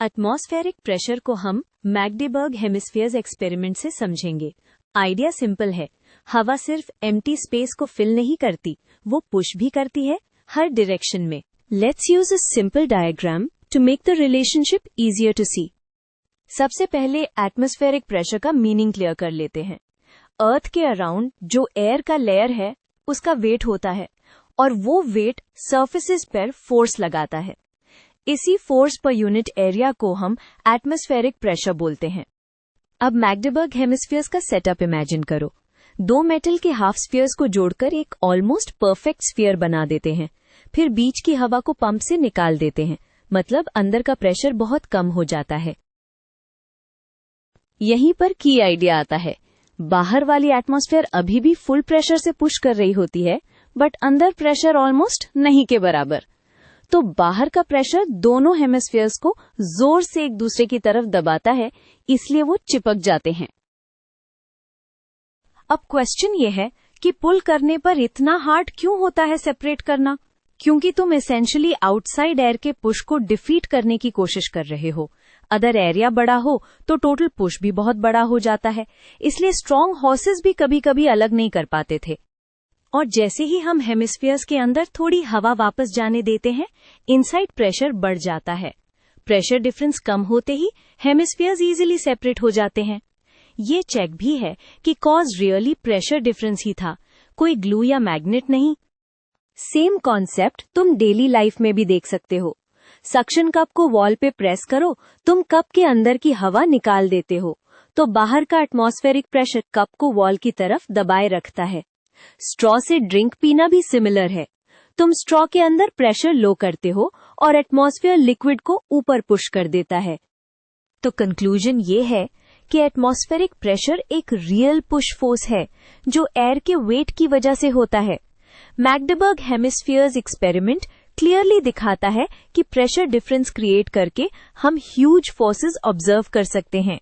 Atmospheric pressure को हम Magdeburg hemispheres experiment से समझेंगे। आइडिया सिंपल है, हवा सिर्फ एम्प्टी स्पेस को फिल नहीं करती, वो पुश भी करती है हर डायरेक्शन में। Let's use a simple diagram to make the relationship easier to see. सबसे पहले एटमॉस्फेरिक प्रेशर का मीनिंग क्लियर कर लेते हैं। अर्थ के अराउंड जो एयर का लेयर है उसका वेट होता है और वो वेट सर्फेसिस पर फोर्स लगाता है। इसी फोर्स पर यूनिट एरिया को हम एटमॉस्फेरिक प्रेशर बोलते हैं। अब मैग्डेबर्ग हेमिस्फीयर्स का सेटअप इमेजिन करो। दो मेटल के हाफ स्फीयर्स को जोड़कर एक ऑलमोस्ट परफेक्ट स्फीयर बना देते हैं, फिर बीच की हवा को पंप से निकाल देते हैं, मतलब अंदर का प्रेशर बहुत कम हो जाता है। यहीं पर की आइडिया आता है। बाहर वाली एटमॉस्फेयर अभी भी फुल प्रेशर से पुश कर रही होती है, बट अंदर प्रेशर ऑलमोस्ट नहीं के बराबर। तो बाहर का प्रेशर दोनों हेमिस्फीयर्स को जोर से एक दूसरे की तरफ दबाता है, इसलिए वो चिपक जाते हैं। अब क्वेश्चन ये है कि पुल करने पर इतना हार्ड क्यों होता है सेपरेट करना? क्योंकि तुम एसेंशियली आउटसाइड एयर के पुश को डिफीट करने की कोशिश कर रहे हो। अगर एरिया बड़ा हो तो टोटल पुश भी बहुत बड़ा हो जाता है, इसलिए स्ट्रॉन्ग हॉर्सेस भी कभी कभी अलग नहीं कर पाते थे। और जैसे ही हम हेमिस्फीयर्स के अंदर थोड़ी हवा वापस जाने देते हैं, इनसाइड प्रेशर बढ़ जाता है। प्रेशर डिफरेंस कम होते ही हेमिस्फीयर्स इजीली सेपरेट हो जाते हैं। ये चेक भी है कि कॉज रियली प्रेशर डिफरेंस ही था, कोई ग्लू या मैग्नेट नहीं। सेम कॉन्सेप्ट तुम डेली लाइफ में भी देख सकते हो। सक्शन कप को वॉल पे प्रेस करो, तुम कप के अंदर की हवा निकाल देते हो, तो बाहर का एटमॉस्फेरिक प्रेशर कप को वॉल की तरफ दबाए रखता है। स्ट्रॉ से ड्रिंक पीना भी सिमिलर है। तुम स्ट्रॉ के अंदर प्रेशर लो करते हो और एटमॉस्फेयर लिक्विड को ऊपर पुश कर देता है। तो कंक्लूजन ये है कि एटमॉस्फेरिक प्रेशर एक रियल पुश फोर्स है जो एयर के वेट की वजह से होता है। मैग्डेबर्ग हेमिस्फीयर्स एक्सपेरिमेंट क्लियरली दिखाता है कि प्रेशर डिफरेंस क्रिएट करके हम ह्यूज फोर्सेस ऑब्जर्व कर सकते हैं।